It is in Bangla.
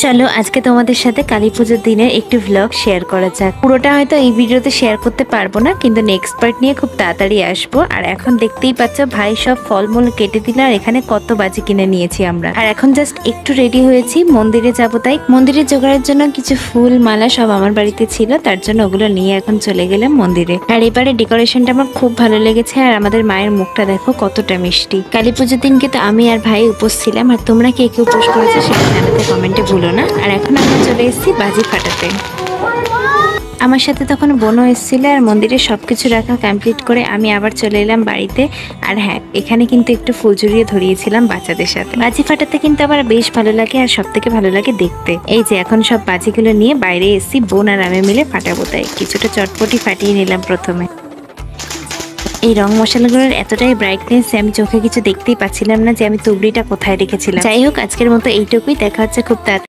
চলো আজকে তোমাদের সাথে কালী পুজোর দিনের একটি ভ্লগ শেয়ার করা যাক। পুরোটা হয়তো এই ভিডিওতে শেয়ার করতে পারবো না, কিন্তু নেক্সট পার্ট নিয়ে খুব তাড়াতাড়ি আসবো। আর এখন দেখতেই পাচ্ছ ভাই সব ফলমূল কেটে দিল, আর এখানে কত বাজি কিনে নিয়েছি আমরা। আর এখন জাস্ট একটু রেডি হয়েছি, মন্দিরে যাবো। তাই মন্দিরে জোগাড়ের জন্য কিছু ফুল মালা সব আমার বাড়িতে ছিল, তার জন্য ওগুলো নিয়ে এখন চলে গেলাম মন্দিরে। আর এবারে ডেকোরেশনটা আমার খুব ভালো লেগেছে, আর আমাদের মায়ের মুখটা দেখো কতটা মিষ্টি। কালী পুজোর দিনকে তো আমি আর ভাই উপোস ছিলাম, আর তোমরা কে কে উপোস করেছো সেটা জানাতে কমেন্টে ভুলো না। আর এখন আমরা চলে এসেছি বাজি ফাটাতে। আমার সাথে তখন বোনও এসেছিল, আর মন্দিরে সবকিছু রাখা কমপ্লিট করে আমি আবার চলে এলাম বাড়িতে। আর হ্যাঁ, এখানে কিন্তু একটু ফুলঝুরিয়ে ধরিয়েছিলাম বাচ্চাদের সাথে। বাজি ফাটাতে কিন্তু আবার বেশ ভালো লাগে, আর সব থেকে ভালো লাগে দেখতে। এই যে এখন সব বাজিগুলো নিয়ে বাইরে এসেছি, বোন আর আমি মিলে ফাটাবো। তাই কিছুটা চটপটি ফাটিয়ে নিলাম প্রথমে। এই রং মশলাগুলোর এতটাই ব্রাইটনেস, আমি চোখে কিছু দেখতেই পাচ্ছিলাম না যে আমি তুবড়িটা কোথায় রেখেছিলাম। যাই হোক, আজকের মতো এইটুকুই। দেখা হচ্ছে খুব তাড়াতাড়ি।